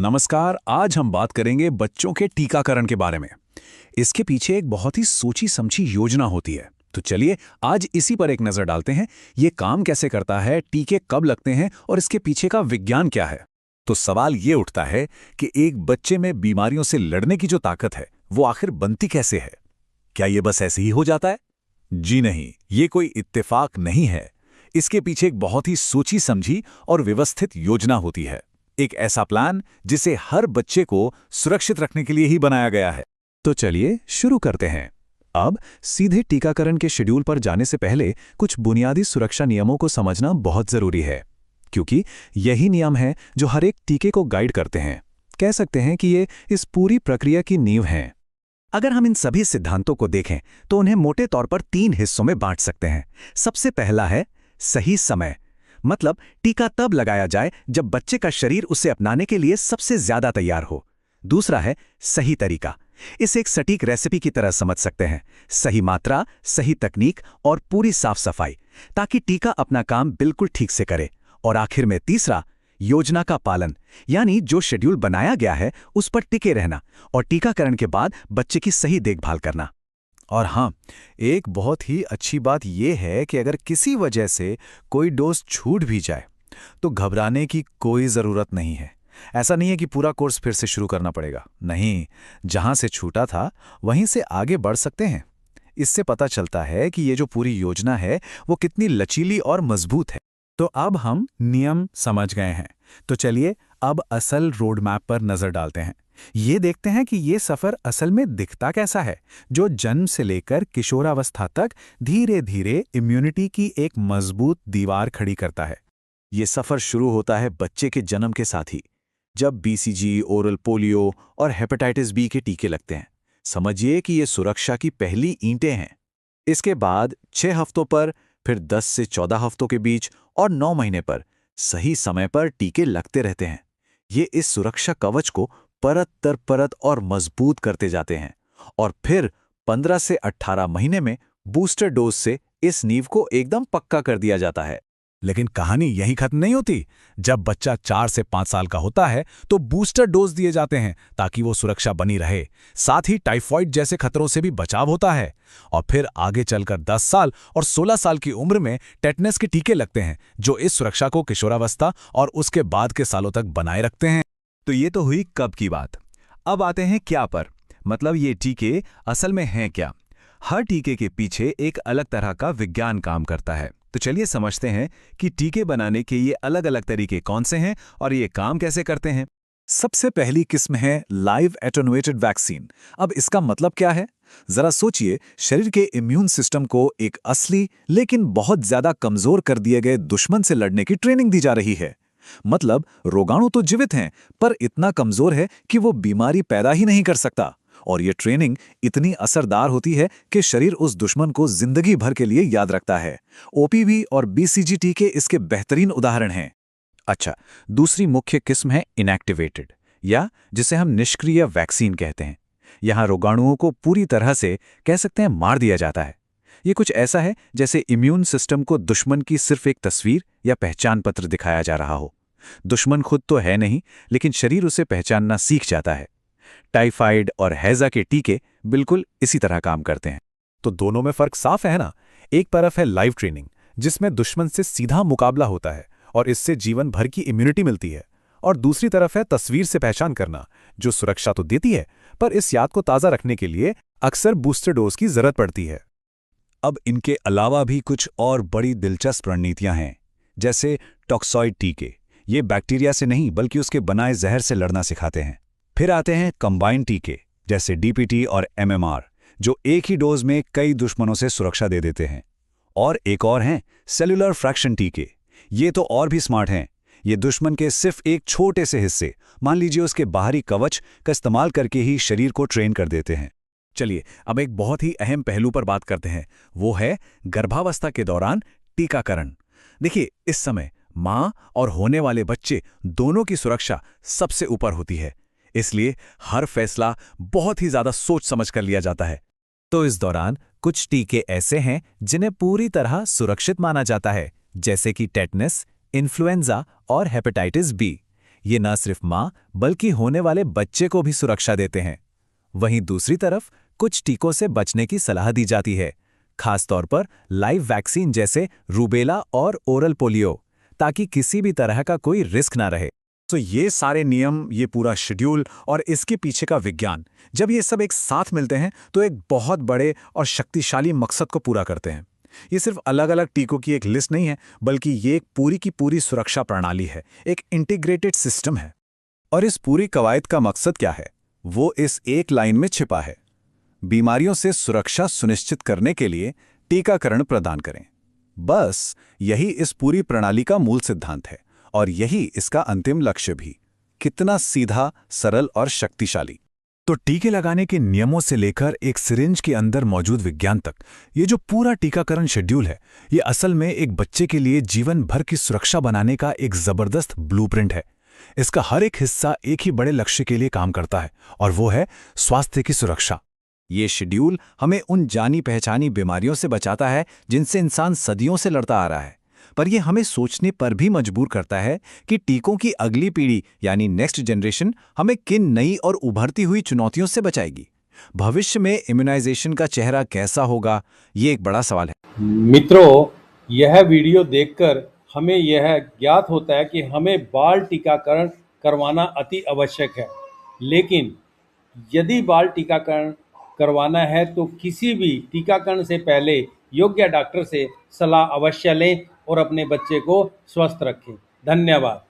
नमस्कार। आज हम बात करेंगे बच्चों के टीकाकरण के बारे में। इसके पीछे एक बहुत ही सोची समझी योजना होती है। तो चलिए आज इसी पर एक नजर डालते हैं। ये काम कैसे करता है, टीके कब लगते हैं और इसके पीछे का विज्ञान क्या है। तो सवाल ये उठता है कि एक बच्चे में बीमारियों से लड़ने की जो ताकत है वो आखिर बनती कैसे है। क्या ये बस ऐसे ही हो जाता है? जी नहीं, ये कोई इत्तेफाक नहीं है। इसके पीछे एक बहुत ही सोची समझी और व्यवस्थित योजना होती है। एक ऐसा प्लान जिसे हर बच्चे को सुरक्षित रखने के लिए ही बनाया गया है। तो चलिए शुरू करते हैं। अब सीधे टीकाकरण के शेड्यूल पर जाने से पहले कुछ बुनियादी सुरक्षा नियमों को समझना बहुत जरूरी है, क्योंकि यही नियम है जो हर एक टीके को गाइड करते हैं। कह सकते हैं कि ये इस पूरी प्रक्रिया की नींव हैं। अगर हम इन सभी सिद्धांतों को देखें तो उन्हें मोटे तौर पर 3 हिस्सों में बांट सकते हैं। सबसे पहला है सही समय, मतलब टीका तब लगाया जाए जब बच्चे का शरीर उसे अपनाने के लिए सबसे ज्यादा तैयार हो। दूसरा है सही तरीका, इसे एक सटीक रेसिपी की तरह समझ सकते हैं। सही मात्रा, सही तकनीक और पूरी साफ सफाई, ताकि टीका अपना काम बिल्कुल ठीक से करे। और आखिर में तीसरा, योजना का पालन, यानी जो शेड्यूल बनाया गया है उस पर टिके रहना और टीकाकरण के बाद बच्चे की सही देखभाल करना। और हाँ, एक बहुत ही अच्छी बात यह है कि अगर किसी वजह से कोई डोज छूट भी जाए तो घबराने की कोई ज़रूरत नहीं है। ऐसा नहीं है कि पूरा कोर्स फिर से शुरू करना पड़ेगा। नहीं, जहां से छूटा था वहीं से आगे बढ़ सकते हैं। इससे पता चलता है कि ये जो पूरी योजना है वो कितनी लचीली और मजबूत है। तो अब हम नियम समझ गए हैं, तो चलिए अब असल रोड मैप पर नजर डालते हैं। ये देखते हैं कि ये सफर असल में दिखता कैसा है, जो जन्म से लेकर किशोरावस्था तक धीरे धीरे इम्यूनिटी की एक मजबूत दीवार खड़ी करता है। ये सफर शुरू होता है बच्चे के जन्म के साथ ही, जब बीसीजी, ओरल पोलियो और हेपेटाइटिस बी के टीके लगते हैं। समझिए कि ये सुरक्षा की पहली ईंटें हैं। इसके बाद 6 हफ्तों पर, फिर 10 से 14 हफ्तों के बीच और 9 महीने पर सही समय पर टीके लगते रहते हैं। ये इस सुरक्षा कवच को परत दर परत और मजबूत करते जाते हैं और फिर 15 से 18 महीने में बूस्टर डोज से इस नींव को एकदम पक्का कर दिया जाता है। लेकिन कहानी यहीं खत्म नहीं होती। जब बच्चा 4 से 5 साल का होता है तो बूस्टर डोज दिए जाते हैं ताकि वो सुरक्षा बनी रहे। साथ ही टाइफॉइड जैसे खतरों से भी बचाव होता है। और फिर आगे चलकर 10 साल और 16 साल की उम्र में टेटनस के टीके लगते हैं, जो इस सुरक्षा को किशोरावस्था और उसके बाद के सालों तक बनाए रखते हैं। तो ये तो हुई कब की बात। अब आते हैं क्या पर, मतलब ये टीके असल में हैं क्या। हर टीके के पीछे एक अलग तरह का विज्ञान काम करता है। तो चलिए समझते हैं कि टीके बनाने के ये अलग अलग तरीके कौन से हैं और ये काम कैसे करते हैं। सबसे पहली किस्म है लाइव एटेन्युएटेड वैक्सीन। अब इसका मतलब क्या है? जरा सोचिए, शरीर के इम्यून सिस्टम को एक असली लेकिन बहुत ज्यादा कमजोर कर दिए गए दुश्मन से लड़ने की ट्रेनिंग दी जा रही है। मतलब रोगाणु तो जीवित हैं, पर इतना कमजोर है कि वो बीमारी पैदा ही नहीं कर सकता। और ये ट्रेनिंग इतनी असरदार होती है कि शरीर उस दुश्मन को जिंदगी भर के लिए याद रखता है। ओपीवी और बीसीजी टीके इसके बेहतरीन उदाहरण हैं। अच्छा, दूसरी मुख्य किस्म है इनएक्टिवेटेड, या जिसे हम निष्क्रिय वैक्सीन कहते हैं। यहाँ रोगाणुओं को पूरी तरह से कह सकते हैं मार दिया जाता है। ये कुछ ऐसा है जैसे इम्यून सिस्टम को दुश्मन की सिर्फ एक तस्वीर या पहचान पत्र दिखाया जा रहा हो। दुश्मन खुद तो है नहीं, लेकिन शरीर उसे पहचानना सीख जाता है। टाइफाइड और हैजा के टीके बिल्कुल इसी तरह काम करते हैं। तो दोनों में फर्क साफ है ना। एक तरफ है लाइव ट्रेनिंग, जिसमें दुश्मन से सीधा मुकाबला होता है और इससे जीवन भर की इम्यूनिटी मिलती है। और दूसरी तरफ है तस्वीर से पहचान करना, जो सुरक्षा तो देती है, पर इस याद को ताज़ा रखने के लिए अक्सर बूस्टर डोज की जरूरत पड़ती है। अब इनके अलावा भी कुछ और बड़ी दिलचस्प रणनीतियां हैं, जैसे टॉक्सॉइड टीके। ये बैक्टीरिया से नहीं बल्कि उसके बनाए जहर से लड़ना सिखाते हैं। फिर आते हैं कंबाइंड टीके, जैसे डीपीटी और एमएमआर, जो एक ही डोज में कई दुश्मनों से सुरक्षा दे देते हैं। और एक और हैं सेलुलर फ्रैक्शन टीके। ये तो और भी स्मार्ट हैं। ये दुश्मन के सिर्फ एक छोटे से हिस्से, मान लीजिए उसके बाहरी कवच, का इस्तेमाल करके ही शरीर को ट्रेन कर देते हैं। चलिए अब एक बहुत ही अहम पहलू पर बात करते हैं, वो है गर्भावस्था के दौरान टीकाकरण। देखिए, इस समय मां और होने वाले बच्चे दोनों की सुरक्षा सबसे ऊपर होती है, इसलिए हर फैसला बहुत ही ज्यादा सोच समझ कर लिया जाता है। तो इस दौरान कुछ टीके ऐसे हैं जिन्हें पूरी तरह सुरक्षित माना जाता है, जैसे कि टेटनस, इन्फ्लुएंजा और हेपेटाइटिस बी। ये न सिर्फ मां बल्कि होने वाले बच्चे को भी सुरक्षा देते हैं। वहीं दूसरी तरफ कुछ टीकों से बचने की सलाह दी जाती है, खासतौर पर लाइव वैक्सीन जैसे रूबेला और ओरल पोलियो, ताकि किसी भी तरह का कोई रिस्क ना रहे। तो ये सारे नियम, ये पूरा शेड्यूल और इसके पीछे का विज्ञान, जब ये सब एक साथ मिलते हैं तो एक बहुत बड़े और शक्तिशाली मकसद को पूरा करते हैं। ये सिर्फ अलग अलग टीकों की एक लिस्ट नहीं है, बल्कि ये एक पूरी की पूरी सुरक्षा प्रणाली है, एक इंटीग्रेटेड सिस्टम है। और इस पूरी कवायद का मकसद क्या है? वो इस एक लाइन में छिपा है। बीमारियों से सुरक्षा सुनिश्चित करने के लिए टीकाकरण प्रदान करें। बस यही इस पूरी प्रणाली का मूल सिद्धांत है और यही इसका अंतिम लक्ष्य भी। कितना सीधा, सरल और शक्तिशाली। तो टीके लगाने के नियमों से लेकर एक सिरिंज के अंदर मौजूद विज्ञान तक, ये जो पूरा टीकाकरण शेड्यूल है, ये असल में एक बच्चे के लिए जीवन भर की सुरक्षा बनाने का एक जबरदस्त ब्लूप्रिंट है। इसका हर एक हिस्सा एक ही बड़े लक्ष्य के लिए काम करता है, और वो है स्वास्थ्य की सुरक्षा। ये शेड्यूल हमें उन जानी पहचानी बीमारियों से बचाता है जिनसे इंसान सदियों से लड़ता आ रहा है, पर यह हमें सोचने पर भी मजबूर करता है कि टीकों की अगली पीढ़ी यानी नेक्स्ट जनरेशन हमें किन नई और उभरती हुई चुनौतियों से बचाएगी। भविष्य में इम्यूनाइजेशन का चेहरा कैसा होगा, ये एक बड़ा सवाल है। मित्रों, यह वीडियो देखकर हमें यह ज्ञात होता है कि हमें बाल टीकाकरण करवाना अति आवश्यक है। लेकिन यदि बाल टीकाकरण करवाना है तो किसी भी टीकाकरण से पहले योग्य डॉक्टर से सलाह अवश्य लें और अपने बच्चे को स्वस्थ रखें। धन्यवाद।